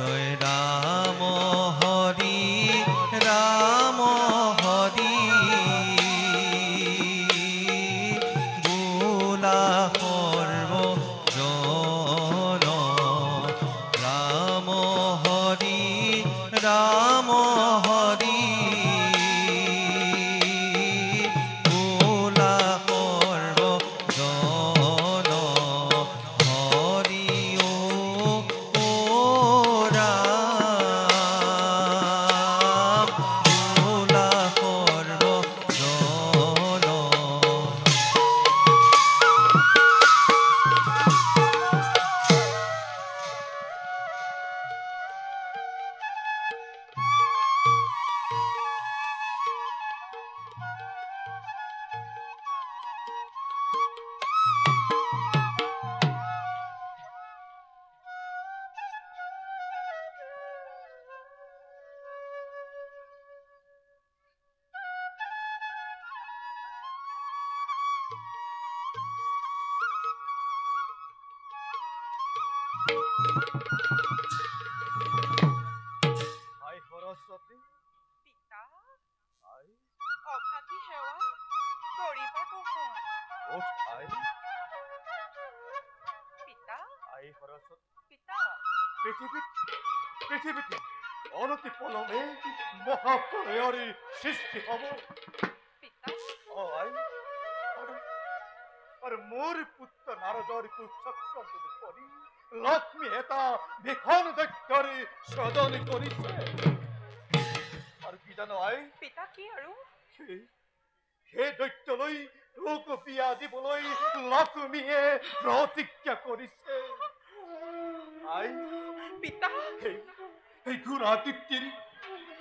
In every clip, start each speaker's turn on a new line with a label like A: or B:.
A: জয় রাম হরি রাম হরি বোলা সর্বজন রাম হরি রাম হরি বোলা সর্বজন হরি ও রাম বোলা সর্বজন
B: আই সরস্বতী
C: পিতা
B: আই
C: অভাগী সেৱা কৰিবা কখন
B: ওঠ আই
C: পিতা
B: আই সরস্বতী
C: পিতা
B: পৃথিবীতে অনতি পলমে মহাপ্রলয়ের সৃষ্টি হব
C: পিতা
B: ও আই আর মোর পুত্র নারদর কুচক্রান্ত করি লক্ষ্মী হেতা ভিখন দৈত্যরে সদন করিছে আর কি জানো আই
C: পিতা কি আৰু
B: হে দৈত্যলৈ তোক বিয়া দিবলৈ লক্ষ্মীয়ে প্ৰতিজ্ঞা কৰিছে আই
C: পিতা
B: এই ঘোঁৰা কীৰ্তিৰ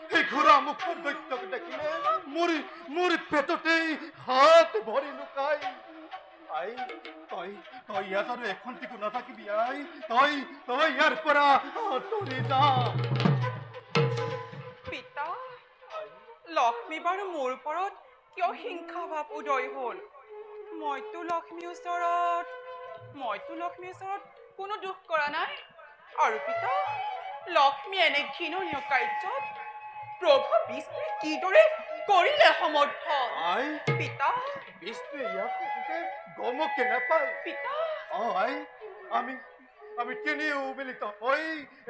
B: এই ঘোঁৰা মুখৰ দৈত্যক দেখিলে মোৰ পেটতেই হাত ভৰি লুকাই আই তই ইয়াত আৰু এখন্তিকো নাথাকিবি আই তই ইয়াৰ পৰা আঁতৰি যা
C: পিতা লক্ষ্মী বাৰু মোৰ ওপৰত কিয় হিংসা ভাৱ উদয় হ'ল মইতো লক্ষ্মীৰ ওচৰত কোনো দুখ কৰা নাই আৰু পিতা লক্ষ্মী এনে ঘৃণনীয় কাৰ্যত প্ৰভু বিষ্ণুৱে কিদৰে কৰিলে সমৰ্থন
B: আই
C: পিতা
B: বিষ্ণুৱে ইয়াক গমকে নাপায়
C: পিতা
B: আই আমি তিনিও মিলিত হৈ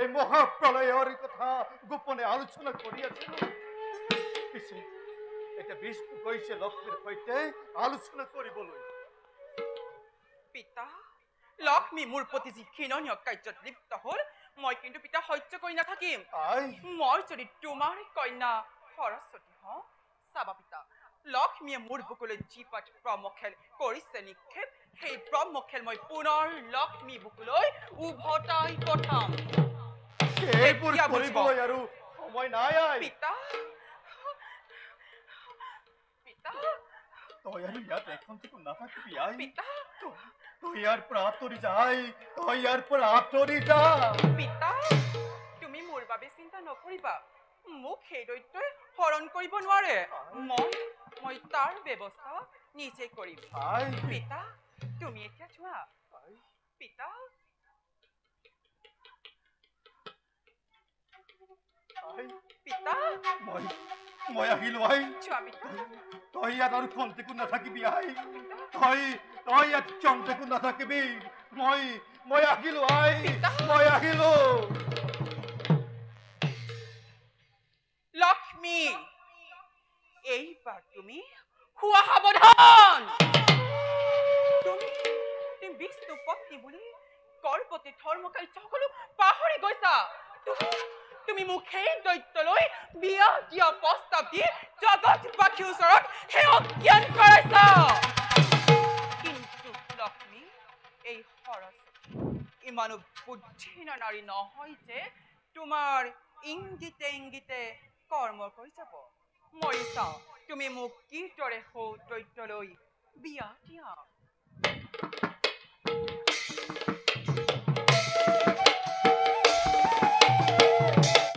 B: এই মহাপ্ৰলয়ৰ কথা গোপনে আলোচনা কৰি আছিলো পিছে এতিয়া বিষ্ণু কৈছে লক্ষ্মীৰ সৈতে আলোচনা কৰিবলৈ
C: পিতা লক্ষ্মী মোৰ প্ৰতি যি ঘৃণনীয় কাৰ্যত লিপ্ত হ'ল মই কিন্তু পিতা সহ্য কৰি নাথাকিম
B: আই
C: মই যদি তোমাৰ কন্যা সৰস্বতী হওঁ চাবা পিতা লক্ষ্মীয়ে মোৰ বুকুলৈ যি পাঠ ব্ৰহ্মখেল কৰিছে নিক্ষেপ সেই ব্ৰহ্মখেল মই পুনৰ লক্ষ্মী বুকুলৈ উভতাই পঠাম
B: এইবোৰ কৰিবলৈ আৰু সময় নাই আই
C: পিতা পিতা
B: তই আৰু ইয়াত এখন্তিকো নাথাকিবি আই
C: পিতা
B: তই ইয়াৰ পৰা আঁতৰি যা আই তই ইয়াৰ পৰা আঁতৰি যা
C: পিতা তুমি মোৰ বাবে চিন্তা নকৰিবা মোক সেই দৈত্যই হৰণ কৰিব নোৱাৰে মই তাৰ ব্যৱস্থা নিজে কৰিম
B: আই
C: পিতা তুমি এতিয়া চোৱা পিতা পিতা
B: মই আহিলো আই
C: চোৱা পিতা
B: তই ইয়াত আৰু খন্তেকো নাথাকিবি আই তই ইয়াত খন্তেকো নাথাকিবি মই আহিলো আই মই আহিলো
C: লক্ষ্মী এইবাৰ তুমি খোৱা সাৱধান তুমি বিষ্ণু পত্নী বুলি গৰ্ভৱতী ধৰ্মকাৰ্য সকলো পাহৰি গৈছা তুমি মোক সেই দৈত্যলৈ বিয়া দিয়া প্ৰস্তাৱ দি জগতবাসীৰ ওচৰত সেই অজ্ঞান কৰাইছা কিন্তু লক্ষ্মী এই সৰস্বতী ইমানো বুদ্ধিহীন নাৰী নহয় যে তোমাৰ ইংগিতে কৰ্ম কৰি যাব মই চাওঁ তুমি মোক কিদৰে সৌ দৈত্যলৈ বিয়া দিয়া